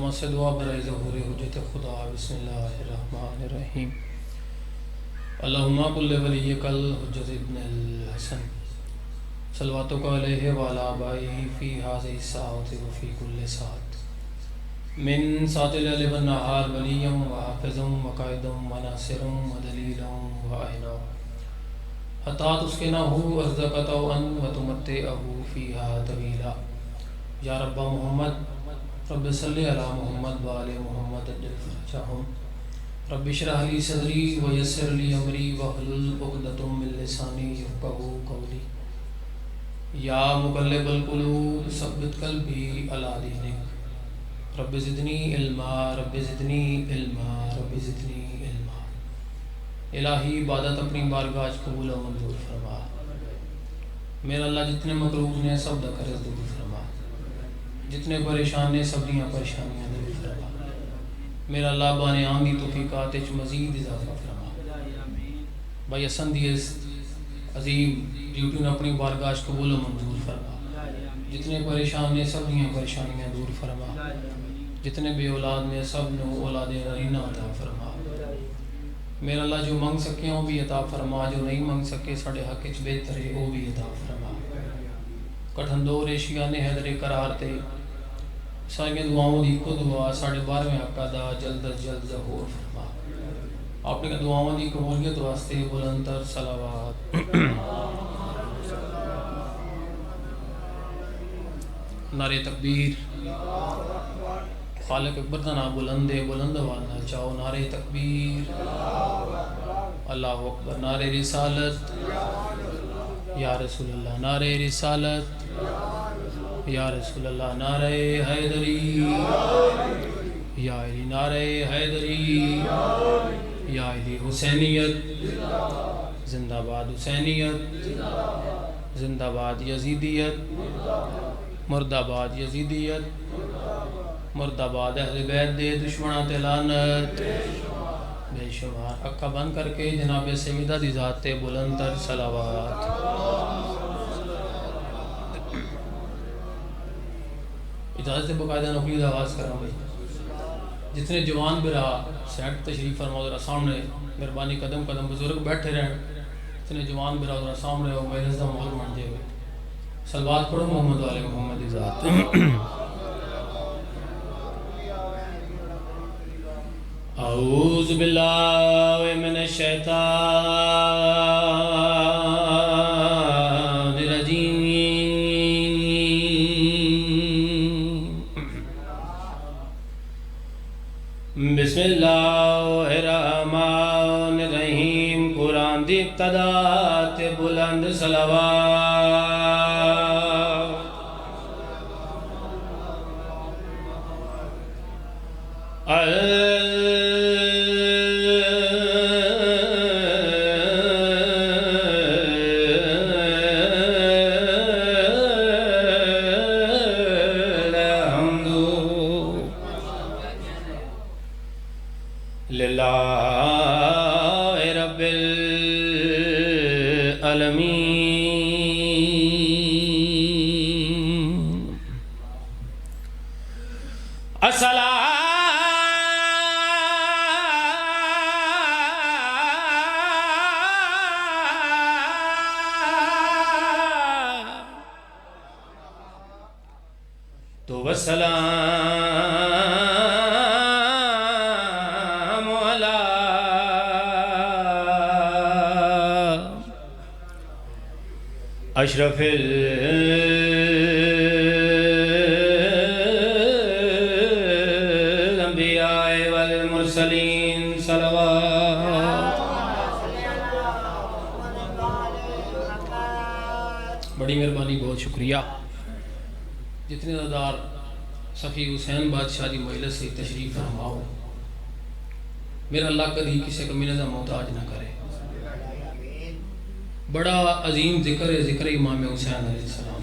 علامہ سے دعا برائے ظہور حجت خدا بسم اللہ الرحمن الرحیم اللہم کل ولیک الحجت ابن الحسن صلواتک علیہ وعلی آبائہ فی ہذہ الساعۃ وفی کل ساعۃ من ساعۃ اللیل والنہار ولیا وحافظا وقائدا وناصرا ودلیلا وعینا حتی تسکنہ ارضک طوعا وتمتعہ فیہا طویلا یا رب محمد رب صلی علی محمد وآل محمد اجل فرجہم رب اشرح لی صدری ویسر لی امری واحلل عقدۃ من لسانی یفقہوا قولی یا مقلب القلوب ثبت قلبی علی دینک رب زدنی علما رب زدنی علما رب زدنی علما الہی عبادت اپنی بارگاہ قبول و منظور فرما میرا اللہ جتنے مقروض نے سب دا قرض دور فرما جتنے پریشان نے سب دیاں پریشانیاں دور فرما میرا اللہ بانے آنگی توفیقات اچ مزید اضافہ فرما بھائی حسن دی اس عظیم ڈیوٹی نے اپنی بارگاہ قبول و منظور فرما جتنے پریشان نے سب دیاں پریشانیاں دور فرما جتنے بے اولاد نے سب نو اولاد نرینہ عطا فرما میرا اللہ جو منگ سکے وہ بھی عطا فرما جو نہیں منگ سکے ساڑھے حق اچ بہتر ہے وہ بھی عطا فرما کٹھن دور ایشیا نے حیدر قرار تے ساری دعاؤں دی کو دعا ساڑھے 12ویں حق دا جلد از جلد ظہور فرما اپنی دعاؤں دی قبولیت واسطے بلندر صلوات نعرہ تکبیر خالق اکبر دا نام بلند وانا چاہو نعرہ تکبیر اللہ اکبر نعرہ رسالت یا رسول اللہ نعرہ رسالت یا رسول اللہ نعرہ حیدری یا علی نعرہ حیدری یا علی حسینیت زندہ باد حسینیت زندہ باد یزیدیت مرد آباد یزیدیت مرد آباد اہل بیت دے دشمنات لعنت بے شمار اکھا بند کر کے جناب سیدہ دی ذات بلند تر صلوات اجازت باقاعدہ نقلی دا آغاز کر رہا ہوں جتنے جوان برا سیٹ تشریف فرما ذرا سامنے مہربانی قدم قدم بزرگ بیٹھے رہے جتنے جوان برا ذرا سامنے ہو محرز دا مغل مان دے ہوئے صلوات پڑھو محمد والے محمد ذات اعوذ باللہ من الشیطان الرجیم بسم اللہ الرحمن الرحیم قرآن دی ابتدا تے بلند صلوات والسلام علی اشرف الانبیاء والمرسلین صلوات بڑی مہربانی بہت شکریہ جتنے دادار صفی حسین بادشاہ دی مجلس سے تشریف فرماؤ میرا اللہ کبھی کسی کمینے دا محتاج نہ کرے بڑا عظیم ذکر ہے ذکر امام حسین علیہ السلام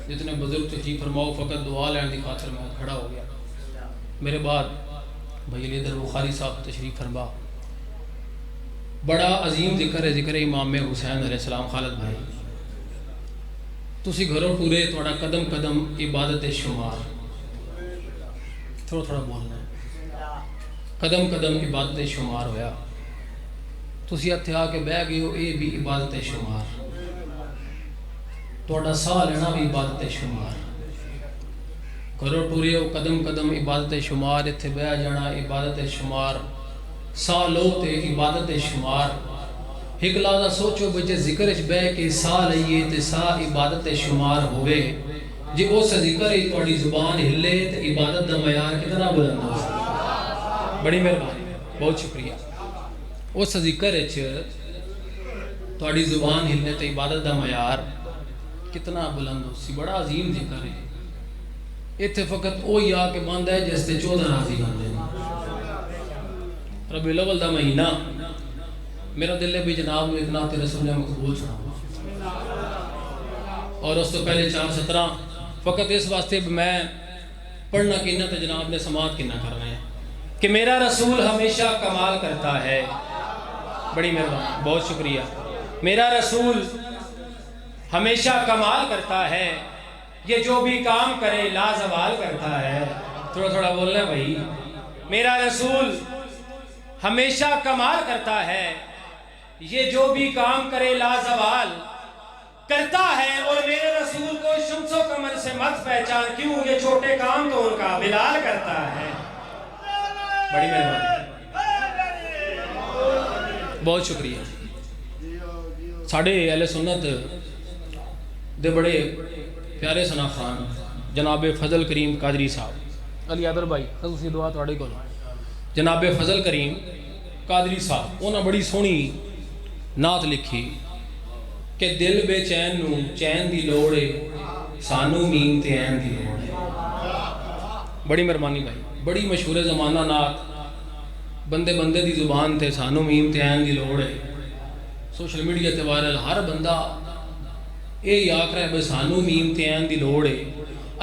جتنے بزرگ تشریف فرماؤ فقط دعا لین دی خاطر میں کھڑا ہو گیا میرے بعد بھائی لیدر بخاری صاحب تشریف فرما بڑا عظیم ذکر ہے ذکر امام حسین علیہ السلام خالد بھائی تسی گھروں پورے توڑا قدم قدم عبادت شمار تھوڑا تھوڑا بولنا ہے. قدم قدم عبادت شمار ہویا. تسی اتھے آ کے بہ گئے ہو، یہ بھی عبادت شمار. تھوڑا ساہ لینا بھی عبادت شمار. کرو ٹورے ہو قدم قدم عبادت شمار. اتھے بہ جانا عبادت شمار. ساہ لو تے عبادت شمار. ایک لحظہ سوچو بچے ذکر اچ بہ کے ساہ لئیے تے ساہ عبادت شمار ہوئے. جی اس ذکر ہی توڑی زبان ہلے تے عبادت دا معیار کتنا بلند ہو سکتا. بڑی مہربانی، بہت شکریہ. اس ذکر اچ توڑی زبان ہلے تے عبادت دا معیار کتنا بلند ہو سی. بڑا عظیم ذکر ہے. اتھے فقط وہی آ کے بند ہے جس تے 14 راضی بندے ہیں. ربیع الاول دا مہینہ میرا دل ہے بھی جناب میں اتنا تیرے سننے مقبول چھوڑا. اور اس تو پہلے 4:17 فقط اس واسطے میں پڑھنا کینا تو جناب نے سماعت کینا کر رہے ہیں کہ میرا رسول ہمیشہ کمال کرتا ہے. بڑی مہربانی، بہت شکریہ. میرا رسول ہمیشہ کمال کرتا ہے، یہ جو بھی کام کرے لازوال کرتا ہے. تھوڑا تھوڑا بولنا ہے بھائی. میرا رسول ہمیشہ کمال کرتا ہے، یہ جو بھی کام کرے لازوال کرتا ہے. اور میرے رسول کو شمس و قمر سے مت پہچان، کیوں یہ چھوٹے کام تو ان کا بلال کرتا ہے. بڑی مہربانی، بہت شکریہ. ساڑھے اہل سنت دے بڑے پیارے ثنا خان جناب فضل کریم قادری صاحب، علی عادر بھائی خصوصی دعا توڑے کو. جناب فضل کریم قادری صاحب انہاں بڑی سونی نعت لکھی کہ دل بے چین نو چین دی لوڑے، سانو مین تے عین دی لوڑے. بڑی مہربانی بھائی، بڑی مشہور زمانہ نعت بندے بندے دی زبان تے سانو مین تے عین دی لوڑے. سوشل میڈیا تے وائرل ہر بندہ یہ آکھ رہا ہے بھئی سانو میم تے عین دی لوڑے.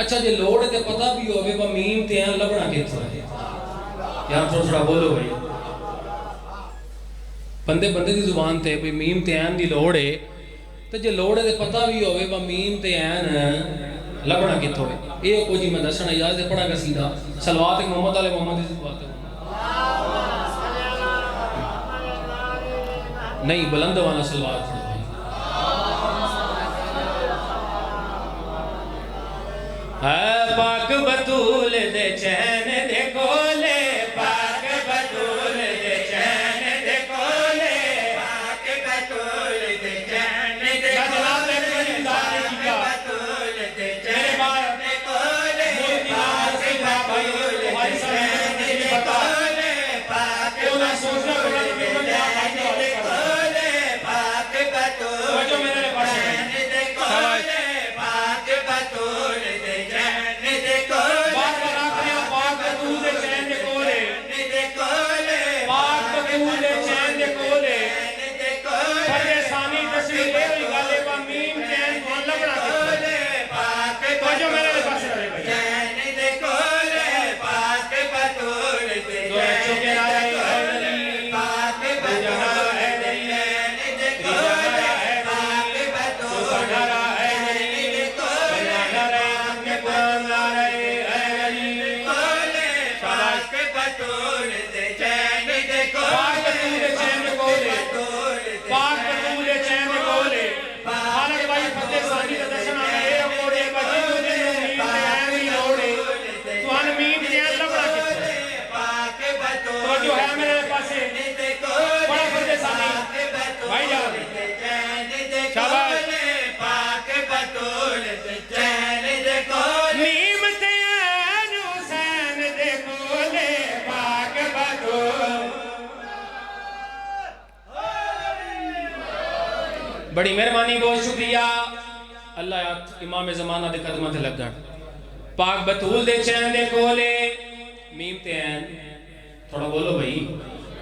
اچھا جے لوڑے تے پتہ بھی ہوگے با میم تے عین لبنا کتھوں ہے. یہاں تھوڑا تھوڑا بولو بھائی. بندے بندے دی زبان تے بھئی میم تے عین دی لوڑے تے جے لوڑے تے پتہ بھی ہوگے با میم تے عین لبنا کتھوں ہے. یہ کو جی میں دسنا یاد سے پڑھا گا سیدھا صلوات محمد علیہ محمد دی صلوات نہیں بلند والا صلوات پڑھو. پاک بطول دے چین دے کولے، پاک بطول دے چین دے کولے، پاک بطول دے چین دے کولے، پاک بطول دے چین دے کولے، پاک بطول دے چین دے کولے، پاک بطول دے چین دے کولے، پاک بطول دے چین دے کولے، پاک بطول دے بڑی مہربانی، بہت شکریہ. اللہ امام زمانہ دے قدمہ تے لگ گن. پاک بطول دے چین دے کولے، میم تے عین. تھوڑا بولو بھائی.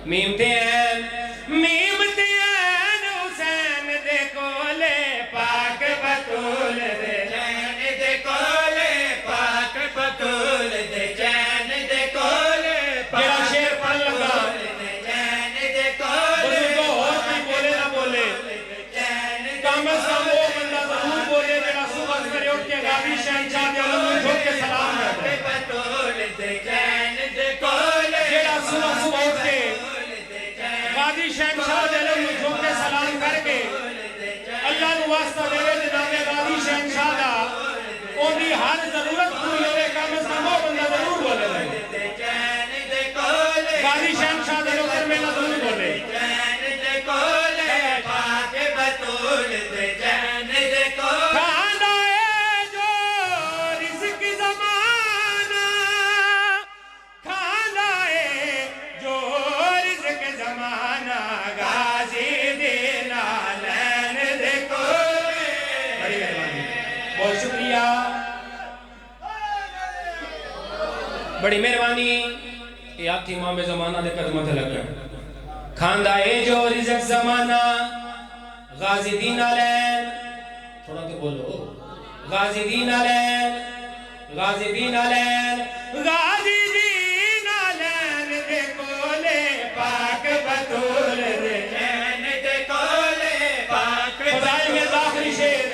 میم تے عین، میم تے عین حسین دے کولے، پاک بطول دے چین دے کولے، پاک بطول دے چین دے کولے. جڑا شعر پڑھ لگا شہنشاہ کے علم چھوڑ کے سلام ہے. بڑی مہربانی یہ آتی امام زمانہ دے قدمہ تے لگا کھاندا اے جو رزق زمانہ غازی دین علین تھوڑا تے بولو غازی دین علین غازی دین علین غازی دین علین دے کولے پاک بطول دے چین دے کولے پاک فضائل میں داخلی شیر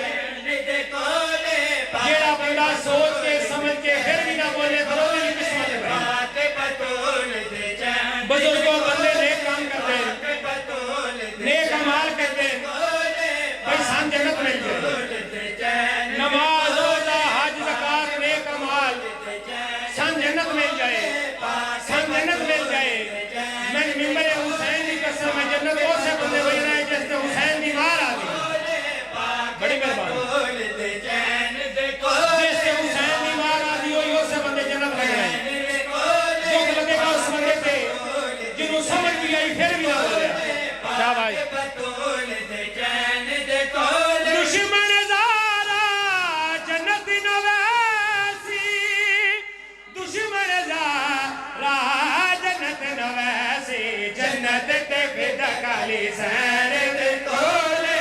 دے کولے جیڑا بندہ سوچ کے سمجھ کے پھر بھی نہ بولے برولی کی قسمت ہے پاک بطول دے چین بزرگوں بندے نیک کام کرتے نیک عمال کرتے بھائی سان جنت مل جائے نماز روزہ حج زکات نیک عمال سان جنت مل جائے سان جنت مل جائے میں ممبر حسین کی قسم ہے جنت وہ سے بندے بھائی رہے جس سے حسین بیمار آ گئی بڑی مہربانی جس سے حسین بیمار آ گئی ہوئی سے بندے جنت لگ رہے ہیں دکھ لگے گا اس بندے پہ جنہوں سمجھ بھی آئی پھر بھی نہ ہو رہا کیا بھائی دشمن زارا جنت نویسی دشمن زارا جنت نویسی جنت تے فدا کالی سین دے کولے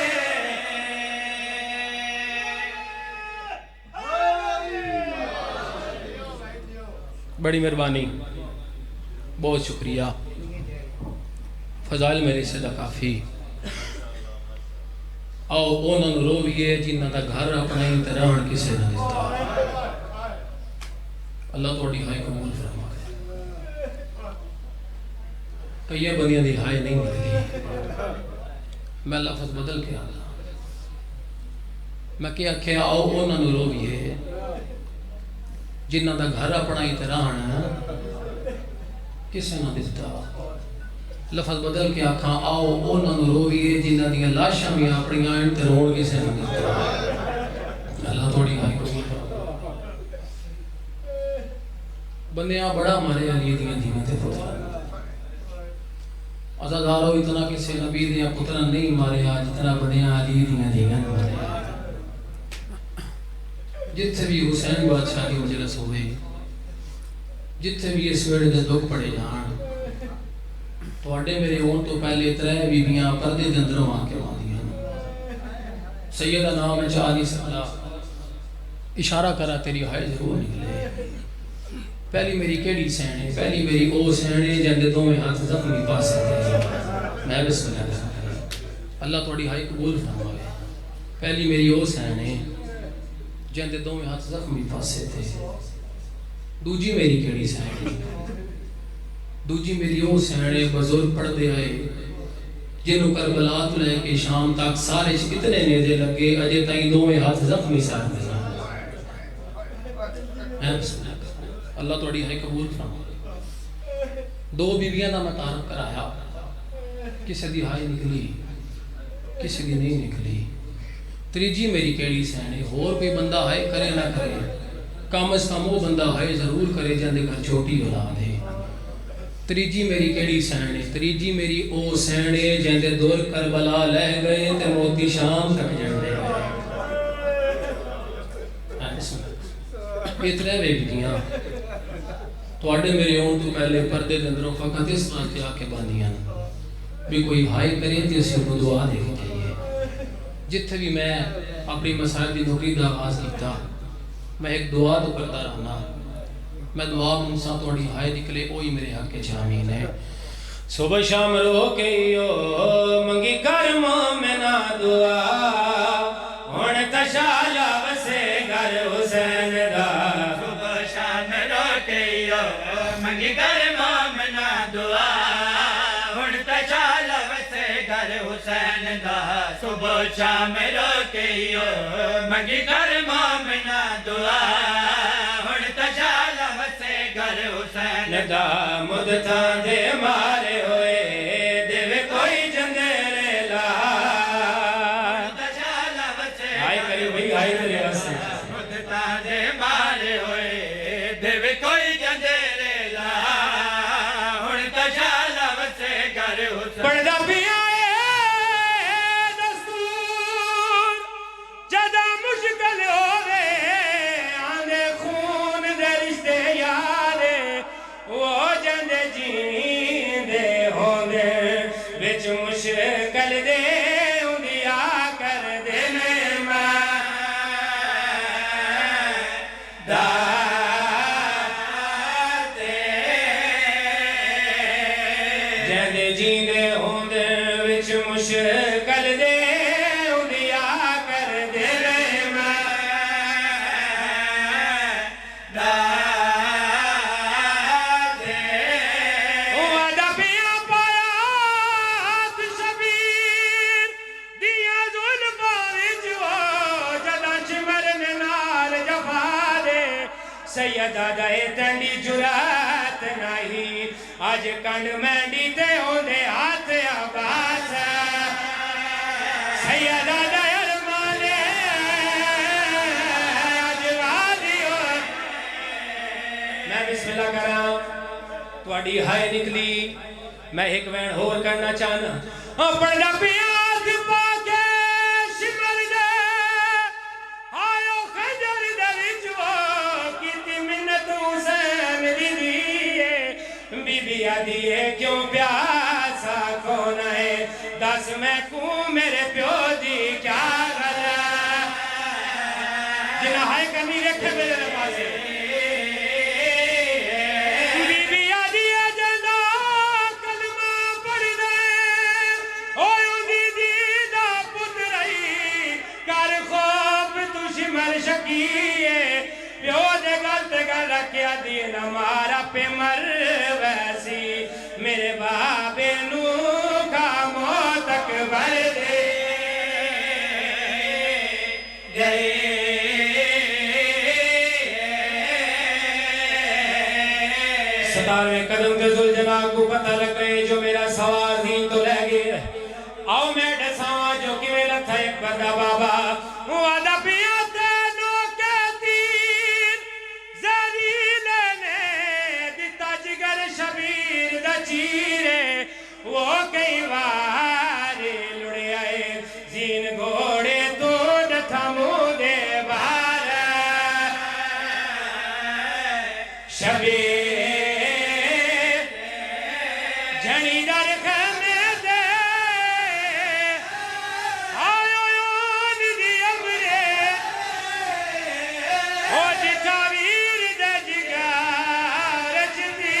بڑی مہربانی بہت شکریہ فضائل میرے سے دا کافی آؤ اونا رویے جنہ دا گھر اپنا انتران کسے نہ دیتا اللہ توڑی ہائی قبول فرما کرے کئی بندیاں دی ہائی نہیں نکلی میں لفظ بدل کے آگا میں کیا کہ آؤ اونا رویے جنہ دا گھر اپنا انتران کسے نہ دیتا لفظ بدل کے آکھاں آؤ اونا رویے جنہ دیا لاشاں بھی اپنی آئین تے روڑ کے سے نہیں دیتا اللہ توڑی آئی کو بندیاں بڑا مارے علی دیا دھیمہ تے پترہ ازادارو اتنا کسے نبی دیا پترہ نہیں مارے آج اتنا بندیاں علی دیا دھیمہ مارے جتھے بھی حسین بادشاہ کی مجلس ہوئے جتھے بھی اس ویڑے دے دکھ پڑے جان تو اڈے میرے ہون تو پہلے ترے بیبیاں پردے دے اندروں آ کے واندیاں سیدہ نام ہے چاہدی سکلا اشارہ کرا تیری ہائے ضرور نکلے پہلی میری کیڑی سینے پہلی میری او سینے جندے دو میں ہاتھ زخمی پاسے تھے میں بسم اللہ کرتا اللہ توڑی ہائی قبول فرمائے پہلی میری او سینے جندے دو میں ہاتھ زخمی پاسے تھے دوجی میری کیڑی سینے دوجی میری او سینے بزرگ پڑھ دے آئے جنہوں کربلا تو لے کے شام تک سارے کتنے نیزے لگے اجے تائیں دو میں ہاتھ زخمی سار دے اللہ توڑی ہے قبول فرما دو بیویاں نہ میں تعارف کرایا کسی دی ہائی نکلی کسی دی نہیں نکلی تریجی میری کیڑی سینے اور کوئی بندہ ہائے کرے نہ کرے کم از کم وہ بندہ ہائے ضرور کرے جاندے گھر چھوٹی اولاد ہے تریجی میری کیڑی سینے تریجی میری او سینے جاندے دور کربلا لہ گئے تے موتی شام تک جاندے اتنے بے بیٹیاں تو اڈے میرے ہون تو پہلے پردے دے اندروں فقط اس بات کے آکے باندیاں بھی کوئی بھائی کرے تے اسے کو دعا دے کے چاہیے جتھے بھی میں اپنی مسائل دی نوکری دا آغاز کیتا میں ایک دعا تو کرتا رہنا میں دعا منسا توڑی ہائے نکلے اوہی میرے حق کے جامین ہے صبح شام رو کے یو منگی کر مومنہ دعا ہون تشالا وسے گر حسین دا صبح شام رو کے یو منگی کر مومنہ دعا ہون تشالا وسے گر حسین دا صبح شام رو کے یو منگی کر مومنہ دعا ہون تشالا وسے گر حسین دا مدتاں دے مارے ہوئے دیوے کوئی جندے لا تشالا وسے آئی کری بھئی آئی تیرے واسے مدتاں دے مارے ہوئے دیوے کوئی جندے لا ہون تشالا وسے گر حسین پڑھدا پیا دستور جدا مشکل ہوئے آنے خون دے رشتے یارے جیندے ہوندے وچ مشکل دے اندیا کر دے جیندے جیندے ہوندے وچ مشکل دے اندیا کر دے سیدہ دائے تنڈی جرات نہیں آج کنڈ مینڈی تے ہوندے ہاتھ عباس سیدہ دائے ارمانے آج وادی ہو میں بسم اللہ کر رہا ہوں توڑی ہائے نکلی میں ایک وین ہور کرنا چاہنا پڑھنا پیاز پاکے شمر دے آئیو خجر دے وچو بی بی آدھیے کیوں پیاسا کون ہے دس میں کوں میرے پیو دی کیا غلہ جنہ ہائے کنی رکھے میرے پاسے بی بی آدھیے جنہ کلمہ پڑھ دے اویوں دی دیدہ پت رہی کر خوب تجھ مر شکیے پیو دے گل رکھیا دین ہمارا پہ مر ویسی میرے بابے نو کا موت اکبر دے گئے ستارویں قدم کے ذوالجلال کو پتہ لگ گئے جو میرا سوار دین تو لے گئے آؤ میں ڈساواں جو کہ میرا تھا ایک بندہ بابا وعدہ پیاتے شبیر دا چیرے وہ کئی وارے لڑے آئے زین گھوڑے تو ڈتھا مودے بار شبیر جھنی در خیمے دے آئیو یون دی امرے او جتا ویر دے جگار جدی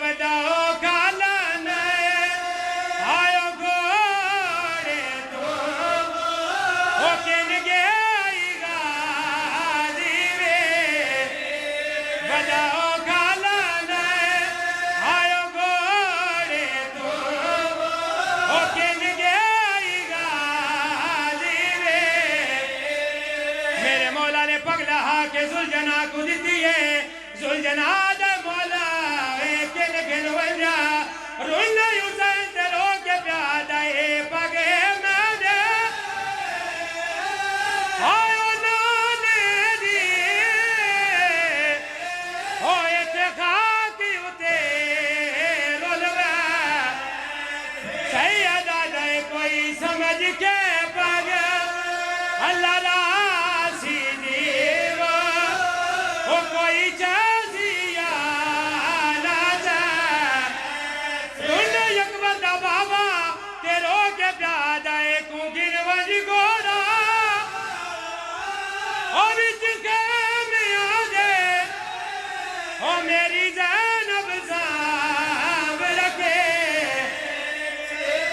وداؤ کالان آئیو گوڑے تو او کن گئی غازی وے وداؤ کالان آئیو گوڑے تو او کن گئی غازی وے میرے مولا نے پگلا کے ذوالجنا کو دیتی ہے ذوالجنا دے مولا رونا یوزن دلو کے پیادہ اے پگے میں دے آئیو نانے دی ہوئے تے خاکی اتے رولوے سیدہ دے کوئی سمجھ کے پگے اللہ راسی دیو او کوئی چیزی بابا تیرو کے پیادہ ایک گن وجھ گوڑا اور چکے میں آدھے او میری زینب زام رکھے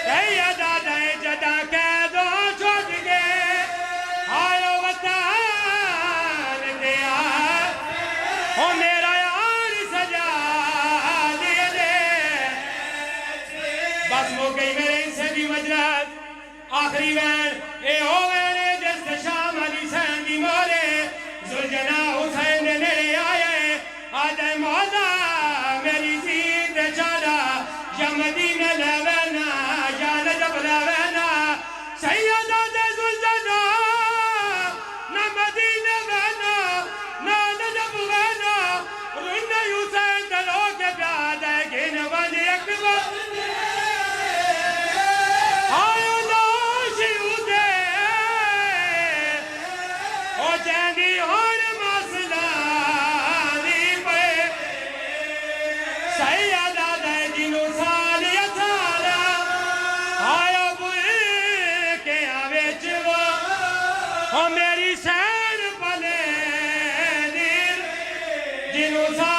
سیدہ دائے جدہ قیدوں چھوٹ گئے آئیو وطان دیا او میرا یار سجا دے دے بس ہو گئی میرے ان سے بھی مجرد آخری وین اے ہو وینے جس شام علی سین دی مولے ذوالجنا حسین دے میرے آئے آدھے مولا میری زید چاڑا یا مدینہ لے وینا یا نجب لے وینا سیدہ دے ذوالجنا نہ مدینہ وینا نہ نجب وینا رن حسین دلو کے پیادہ گن ولی اکبر آئیو ناشی اُدے جنوں